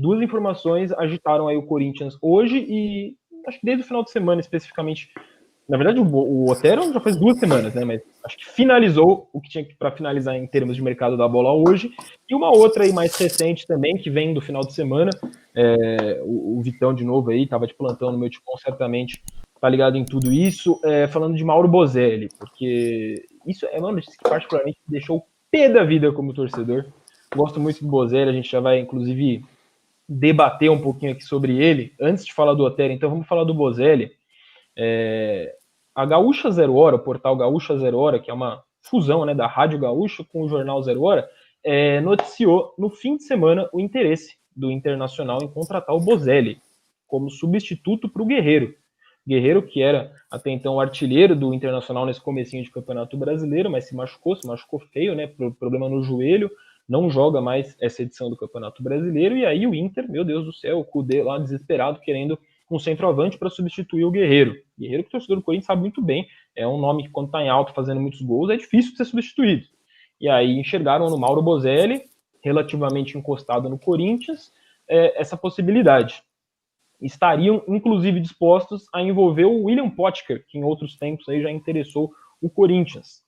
duas informações agitaram aí o Corinthians hoje e acho que desde o final de semana especificamente. Na verdade, o Otero já faz 2 semanas, né? Mas acho que finalizou o que tinha para finalizar em termos de mercado da bola hoje. E uma outra aí mais recente também, que vem do final de semana. O Vitão, de novo, aí, estava de plantão no meu Tipão, certamente tá ligado em tudo isso. Falando de Mauro Bozelli, porque isso é uma notícia que particularmente me deixou pé da vida como torcedor. Gosto muito do Bozelli, a gente já vai, inclusive, debater um pouquinho aqui sobre ele. Antes de falar do Otero, então vamos falar do Bozelli. A Gaúcha Zero Hora, o portal Gaúcha Zero Hora, que é uma fusão, né, da Rádio Gaúcha com o jornal Zero Hora, noticiou no fim de semana o interesse do Internacional em contratar o Bozelli como substituto para o Guerreiro. Guerreiro, que era até então o artilheiro do Internacional nesse comecinho de Campeonato Brasileiro, mas se machucou feio, né, problema no joelho, não joga mais essa edição do Campeonato Brasileiro, e aí o Inter, meu Deus do céu, o Cudê lá desesperado, querendo um centroavante para substituir o Guerreiro. Guerreiro que o torcedor do Corinthians sabe muito bem, é um nome que quando está em alto fazendo muitos gols é difícil de ser substituído. E aí enxergaram no Mauro Bozelli, relativamente encostado no Corinthians, essa possibilidade. Estariam, inclusive, dispostos a envolver o William Potker, que em outros tempos aí já interessou o Corinthians,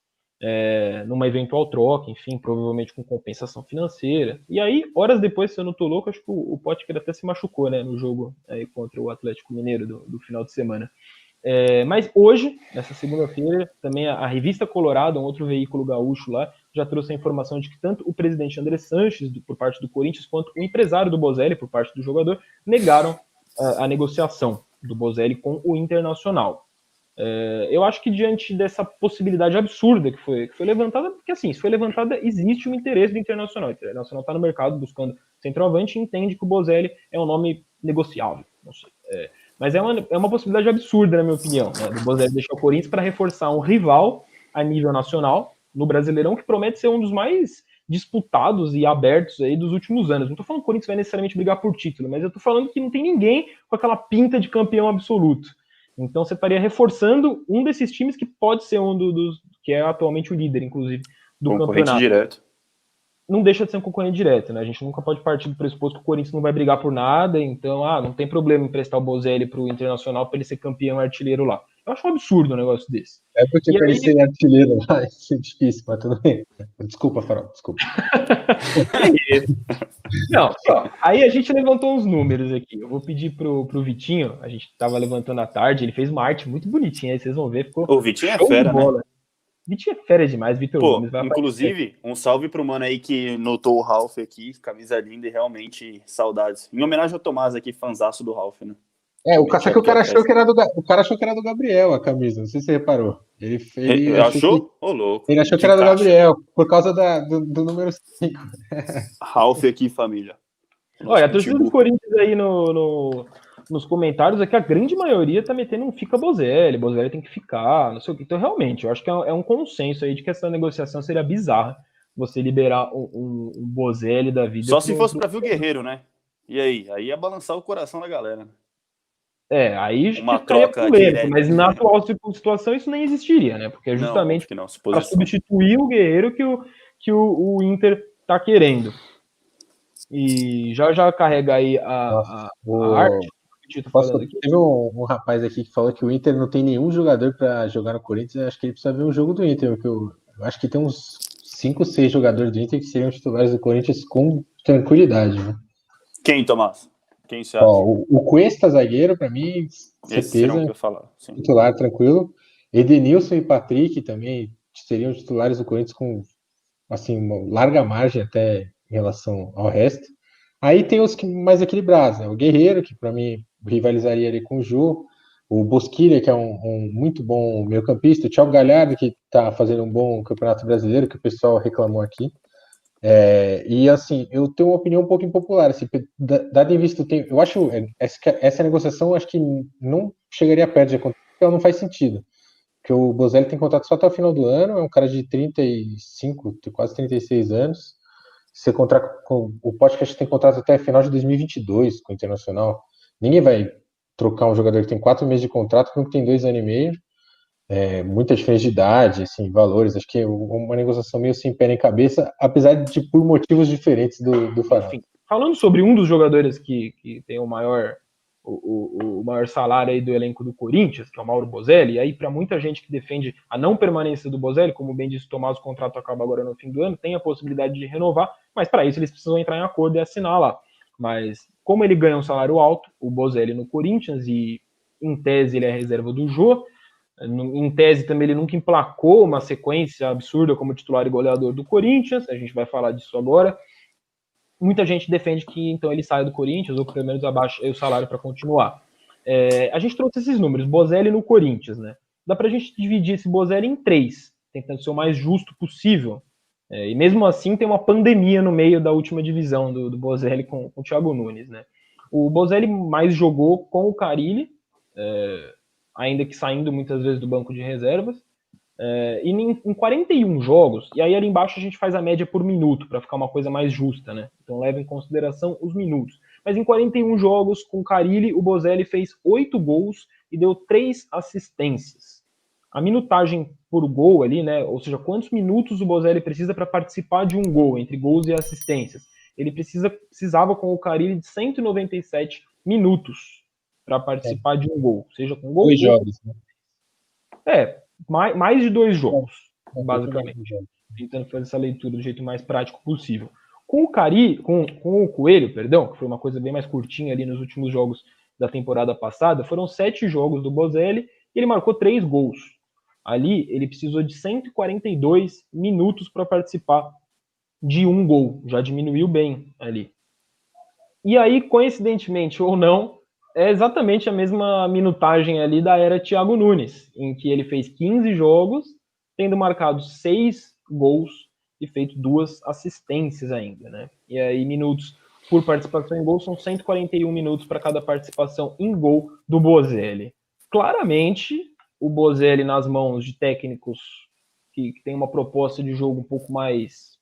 numa eventual troca, enfim, provavelmente com compensação financeira. E aí, horas depois, se eu não tô louco, acho que o Potker até se machucou, né, no jogo aí contra o Atlético Mineiro do final de semana. Mas hoje, nessa segunda-feira, também a Revista Colorado, um outro veículo gaúcho lá, já trouxe a informação de que tanto o presidente André Sanches, por parte do Corinthians, quanto o empresário do Bozelli, por parte do jogador, negaram a negociação do Bozelli com o Internacional. Eu acho que diante dessa possibilidade absurda que foi levantada, porque assim, se foi levantada, existe um interesse do Internacional. O Internacional está no mercado buscando centroavante e entende que o Bozelli é um nome negociável. Não sei. Mas é uma possibilidade absurda, na minha opinião, né, do Bozelli deixar o Corinthians para reforçar um rival a nível nacional no Brasileirão, que promete ser um dos mais disputados e abertos aí dos últimos anos. Não tô falando que o Corinthians vai necessariamente brigar por título, mas eu tô falando que não tem ninguém com aquela pinta de campeão absoluto. Então você estaria reforçando um desses times que pode ser um dos que é atualmente o líder, inclusive, do concorrente campeonato. Direto. Não deixa de ser um concorrente direto, né? A gente nunca pode partir do pressuposto que o Corinthians não vai brigar por nada, então, não tem problema emprestar o Bozelli pro Internacional para ele ser campeão artilheiro lá. Eu acho um absurdo um negócio desse. Porque para ele ser artilheiro lá, isso é difícil, mas tudo bem. Desculpa, Farol, desculpa. Não, aí a gente levantou uns números aqui. Eu vou pedir pro Vitinho, a gente tava levantando à tarde, ele fez uma arte muito bonitinha, aí vocês vão ver, ficou O Vitinho é fera, né? Vitinho é fera demais, Vitor Gomes. Inclusive, um salve pro mano aí que notou o Ralf aqui, camisa linda e realmente saudades. Em homenagem ao Tomás aqui, fanzaço do Ralf, né? O cara achou que era do Gabriel a camisa, não sei se você reparou. Ele achou? Ô, louco. Ele achou que era do Gabriel, por causa do número 5. Ralf aqui, família. Olha, a torcida do Corinthians aí nos comentários aqui, a grande maioria tá metendo um fica Bozelli tem que ficar, não sei o que. Então, realmente, eu acho que é um consenso aí de que essa negociação seria bizarra, você liberar um Bozelli da vida. Só se fosse pra ver o Guerreiro, né? E aí? Aí ia balançar o coração da galera, né? Aí uma troca direta, mas na atual situação isso nem existiria, né? Porque é justamente para substituir o Guerreiro que o Inter tá querendo. E já carrega aí a arte. Teve um rapaz aqui que falou que o Inter não tem nenhum jogador para jogar no Corinthians. Eu acho que ele precisa ver um jogo do Inter, porque eu acho que tem uns 5, 6 jogadores do Inter que seriam titulares do Corinthians com tranquilidade, né? Quem, Tomás? Quem você acha? O Cuesta, zagueiro, para mim, certeza, que eu falar, titular tranquilo. Edenilson e Patrick também seriam titulares do Corinthians com assim, uma larga margem até em relação ao resto. Aí tem os mais equilibrados, né? O Guerreiro, que para mim rivalizaria ali com o Jô, o Bosquilha, que é um muito bom meio-campista, o Thiago Galhardo, que está fazendo um bom campeonato brasileiro, que o pessoal reclamou aqui. E assim, eu tenho uma opinião um pouco impopular, assim, dado em vista do tempo, eu acho essa negociação acho que não chegaria perto de acontecer, porque ela não faz sentido. Porque o Bozelli tem contrato só até o final do ano, é um cara de 35, quase 36 anos. O podcast tem contrato até final de 2022 com o Internacional. Ninguém vai trocar um jogador que tem 4 meses de contrato com um que tem 2 anos e meio. Muita diferença de idade, assim, valores. Acho que é uma negociação meio sem pé nem cabeça, apesar de por motivos diferentes do Farol. Enfim, falando sobre um dos jogadores que tem o maior salário aí do elenco do Corinthians, que é o Mauro Bozelli, e aí para muita gente que defende a não permanência do Bozelli, como bem disse o Tomás, o contrato acaba agora no fim do ano, tem a possibilidade de renovar, mas para isso eles precisam entrar em acordo e assinar lá. Mas como ele ganha um salário alto, o Bozelli no Corinthians, e em tese ele é reserva do Jô, em tese também ele nunca emplacou uma sequência absurda como titular e goleador do Corinthians, a gente vai falar disso agora. Muita gente defende que então ele saia do Corinthians, ou pelo menos abaixa o salário para continuar. A gente trouxe esses números, Bozelli no Corinthians, né? Dá pra gente dividir esse Bozelli em 3, tentando ser o mais justo possível. E mesmo assim tem uma pandemia no meio da última divisão do Bozelli com o Thiago Nunes, né? O Bozelli mais jogou com o Carille, ainda que saindo muitas vezes do banco de reservas, e em 41 jogos, e aí ali embaixo a gente faz a média por minuto, para ficar uma coisa mais justa, né? Então leva em consideração os minutos. Mas em 41 jogos com o Carille, o Bozelli fez 8 gols e deu 3 assistências. A minutagem por gol ali, né? Ou seja, quantos minutos o Bozelli precisa para participar de um gol, entre gols e assistências? Ele precisava com o Carille de 197 minutos para participar de um gol, seja com gol. 2 jogos, né? Mais de 2 jogos, basicamente. Tentando fazer essa leitura do jeito mais prático possível. Com o Coelho, perdão, que foi uma coisa bem mais curtinha ali nos últimos jogos da temporada passada, foram 7 jogos do Bozelli e ele marcou 3 gols. Ali, ele precisou de 142 minutos para participar de um gol. Já diminuiu bem ali. E aí, coincidentemente ou não, é exatamente a mesma minutagem ali da era Thiago Nunes, em que ele fez 15 jogos, tendo marcado 6 gols e feito 2 assistências ainda, né? E aí, minutos por participação em gol são 141 minutos para cada participação em gol do Bozelli. Claramente, o Bozelli nas mãos de técnicos que tem uma proposta de jogo um pouco mais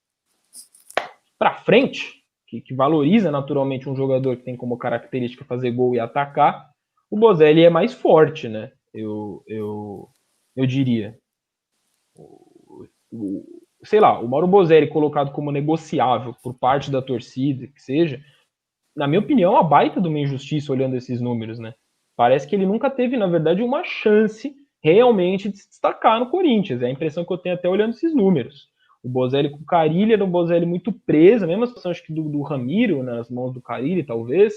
para frente, que valoriza naturalmente um jogador que tem como característica fazer gol e atacar, o Bozelli é mais forte, né? Eu diria. Sei lá, o Mauro Bozelli colocado como negociável por parte da torcida, que seja, na minha opinião, é uma baita de uma injustiça olhando esses números, né? Parece que ele nunca teve, na verdade, uma chance realmente de se destacar no Corinthians. É a impressão que eu tenho até olhando esses números. O Bozelli com o Carille era um Bozelli muito preso, a mesma situação acho que do Ramiro, nas mãos do Carille, talvez.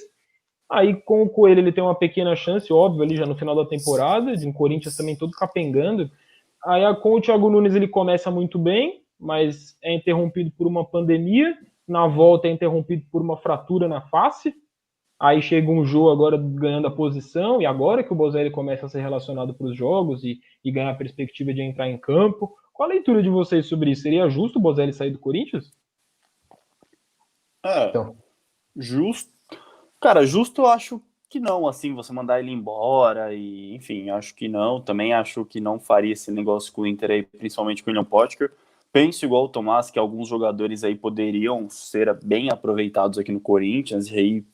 Aí com o Coelho ele tem uma pequena chance, óbvio, ali já no final da temporada, em Corinthians também todo capengando. Aí com o Thiago Nunes ele começa muito bem, mas é interrompido por uma pandemia, na volta é interrompido por uma fratura na face. Aí chega um Jô agora ganhando a posição, e agora que o Bozelli começa a ser relacionado para os jogos e ganhar a perspectiva de entrar em campo. Qual a leitura de vocês sobre isso? Seria justo o Bozelli sair do Corinthians? Então. Justo. Cara, justo eu acho que não, assim, você mandar ele embora e, enfim, acho que não. Também acho que não faria esse negócio com o Inter aí, principalmente com o William Potker. Penso igual o Tomás, que alguns jogadores aí poderiam ser bem aproveitados aqui no Corinthians, e aí,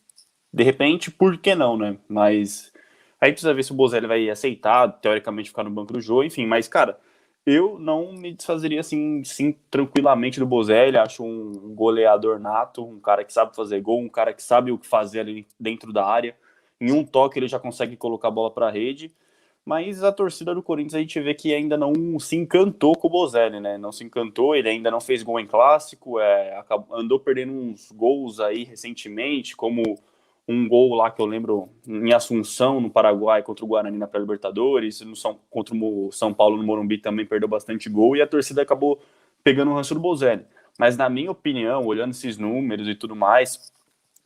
de repente, por que não, né? Mas aí precisa ver se o Bozelli vai aceitar, teoricamente, ficar no banco do jogo, enfim, mas, cara, eu não me desfazeria assim, sim, tranquilamente do Bozelli. Acho um goleador nato, um cara que sabe fazer gol, um cara que sabe o que fazer ali dentro da área. Em um toque ele já consegue colocar a bola para a rede. Mas a torcida do Corinthians a gente vê que ainda não se encantou com o Bozelli, né? Não se encantou, ele ainda não fez gol em clássico, andou perdendo uns gols aí recentemente, como um gol lá que eu lembro em Assunção, no Paraguai, contra o Guarani na pré-Libertadores, contra o São Paulo no Morumbi também perdeu bastante gol, e a torcida acabou pegando o ranço do Bozelli. Mas na minha opinião, olhando esses números e tudo mais,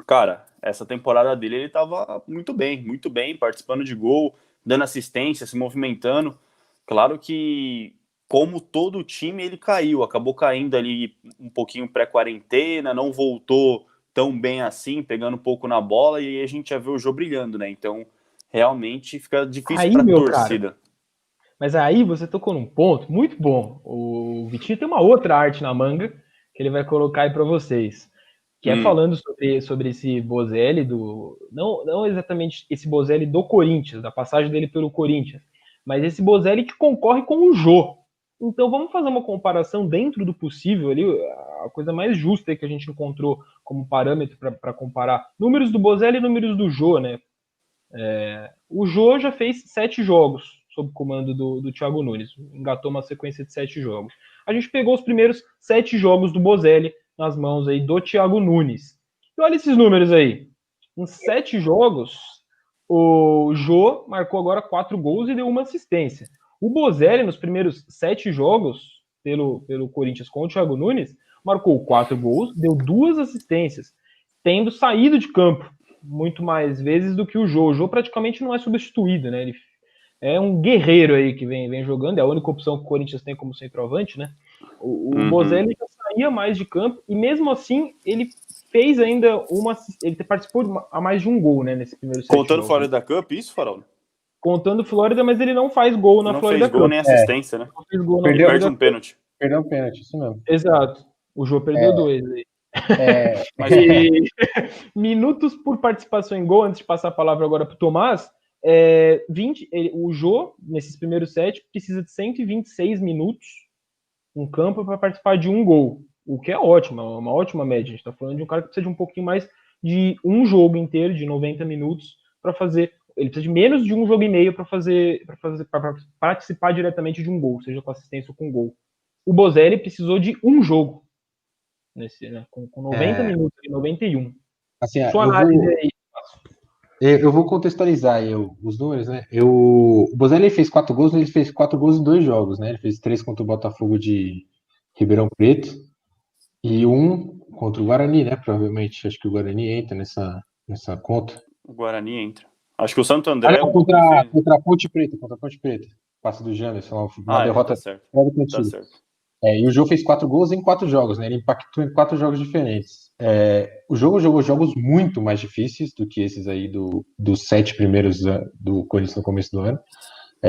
cara, essa temporada dele ele tava muito bem, participando de gol, dando assistência, se movimentando. Claro que, como todo time, ele acabou caindo ali um pouquinho pré-quarentena, não voltou tão bem assim, pegando um pouco na bola, e aí a gente já vê o Jô brilhando, né? Então, realmente fica difícil para a torcida. Cara, mas aí você tocou num ponto muito bom. O Vitinho tem uma outra arte na manga que ele vai colocar aí para vocês, que é falando sobre esse Bozelli não exatamente esse Bozelli do Corinthians, da passagem dele pelo Corinthians, mas esse Bozelli que concorre com o Jô. Então vamos fazer uma comparação dentro do possível ali, a coisa mais justa que a gente encontrou como parâmetro para comparar números do Bozelli e números do Jô, né? O Jô já fez 7 jogos sob o comando do Thiago Nunes, engatou uma sequência de 7 jogos. A gente pegou os primeiros 7 jogos do Bozelli nas mãos aí do Thiago Nunes. E olha esses números aí. Em 7 jogos, o Jô marcou agora 4 gols e deu uma assistência. O Bozelli, nos primeiros 7 jogos pelo Corinthians com o Thiago Nunes, marcou 4 gols, deu 2 assistências, tendo saído de campo muito mais vezes do que o Jô. O Jô praticamente não é substituído, né? Ele é um guerreiro aí que vem jogando, é a única opção que o Corinthians tem como centroavante, né? O Bozelli já saía mais de campo e mesmo assim ele fez ainda ele participou a mais de um gol, né, nesse primeiro set. Contando Florida Cup, isso, Farol? Contando Flórida, mas ele não faz gol na Florida Cup. Não fez gol nem assistência, né? Não fez gol na Florida Cup. Perde um pênalti. Perdeu um pênalti, isso mesmo. Exato. O Jô perdeu 2 aí. Mas... minutos por participação em gol, antes de passar a palavra agora para o Tomás, o Jô, nesses primeiros 7, precisa de 126 minutos em campo para participar de um gol, o que é ótimo, é uma ótima média. A gente está falando de um cara que precisa de um pouquinho mais de um jogo inteiro, de 90 minutos, para fazer. Ele precisa de menos de um jogo e meio para participar diretamente de um gol, seja com assistência ou com gol. O Bozelli precisou de um jogo, com 90 minutos e 91. Assim, Sua análise aí. Eu vou contextualizar os números, né? O Bozelli fez 4 gols, ele fez 4 gols em 2 jogos, né? Ele fez 3 contra o Botafogo de Ribeirão Preto e 1 contra o Guarani, né? Provavelmente, acho que o Guarani entra nessa conta. O Guarani entra. Acho que o Santo André... contra a Ponte Preta, passe do Janderson, uma derrota. Tá certo. Tá certo. E o Jô fez 4 gols em 4 jogos, né? Ele impactou em 4 jogos diferentes. O jogo jogou jogos muito mais difíceis do que esses aí dos 7 primeiros do Corinthians no começo do ano.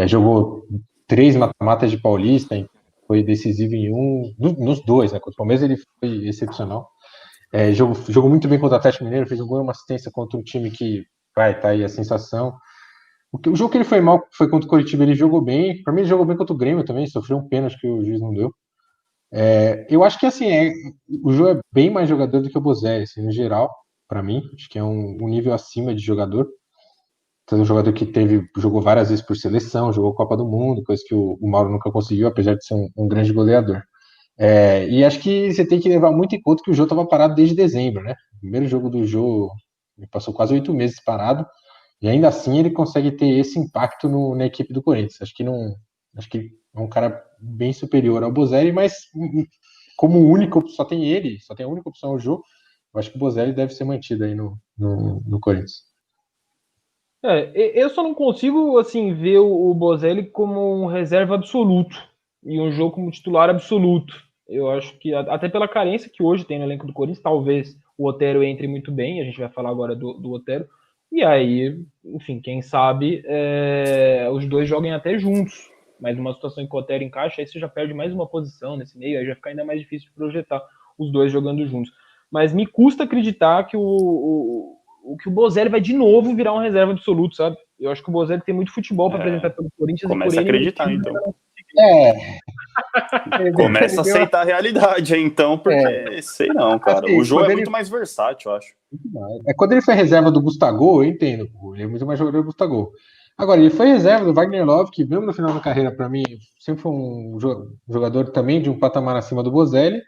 Jogou 3 mata-matas de Paulista, foi decisivo em nos 2, né? Contra o Palmeiras ele foi excepcional. Jogou muito bem contra o Atlético Mineiro, fez um gol e uma assistência contra um time que tá aí a sensação. O jogo que ele foi mal foi contra o Coritiba, ele jogou bem. Para mim, ele jogou bem contra o Grêmio também, sofreu um pênalti que o juiz não deu. Eu acho que assim, o Jô é bem mais jogador do que o Bozelli, assim, no geral, para mim. Acho que é um nível acima de jogador. Então, um jogador que jogou várias vezes por seleção, jogou Copa do Mundo, coisa que o Mauro nunca conseguiu, apesar de ser um grande goleador. E acho que você tem que levar muito em conta que o Jô estava parado desde dezembro, né? O primeiro jogo do Jô, ele passou quase 8 meses parado, e ainda assim ele consegue ter esse impacto na equipe do Corinthians. Acho que é um cara bem superior ao Bozelli, mas como só tem a única opção o Jô, eu acho que o Bozelli deve ser mantido aí no Corinthians. Eu só não consigo assim ver o Bozelli como um reserva absoluto e um Jô como titular absoluto. Eu acho que até pela carência que hoje tem no elenco do Corinthians, talvez o Otero entre muito bem, a gente vai falar agora do Otero, e aí, enfim, quem sabe os dois joguem até juntos, mas numa situação em que o Otero encaixa, aí você já perde mais uma posição nesse meio, aí já fica ainda mais difícil de projetar os dois jogando juntos. Mas me custa acreditar que o Bozelli vai de novo virar um reserva absoluto, sabe? Eu acho que o Bozelli tem muito futebol para apresentar pelo Corinthians. Começa a acreditar, então. É. Começa a aceitar a realidade, então, porque sei não, cara. Assim, o jogo é muito mais versátil, eu acho. Quando ele foi reserva do Gustavo, eu entendo. Ele é muito mais jogador do Gustavo. Agora, ele foi reserva do Wagner Love, que mesmo no final da carreira, para mim, sempre foi um jogador também de um patamar acima do Bozelli.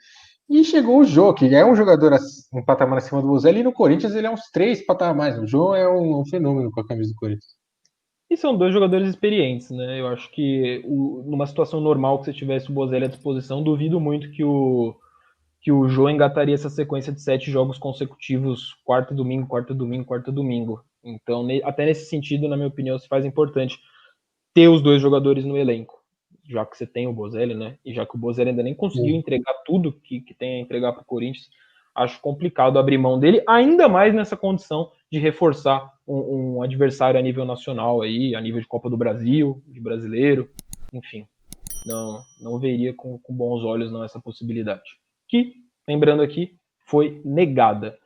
E chegou o Jô, que é um jogador um patamar acima do Bozelli, e no Corinthians ele é uns 3 patamares. O Jô é um fenômeno com a camisa do Corinthians. E são dois jogadores experientes, né? Eu acho que numa situação normal que você tivesse o Bozelli à disposição, duvido muito que o Jô engataria essa sequência de 7 jogos consecutivos, quarta domingo, quarta domingo, quarta domingo. Então, até nesse sentido, na minha opinião, se faz importante ter os dois jogadores no elenco, já que você tem o Bozelli, né? E já que o Bozelli ainda nem conseguiu entregar tudo que tem a entregar para o Corinthians, acho complicado abrir mão dele, ainda mais nessa condição de reforçar um adversário a nível nacional aí, a nível de Copa do Brasil, de brasileiro, enfim. Não veria com bons olhos não essa possibilidade. Que, lembrando aqui, foi negada.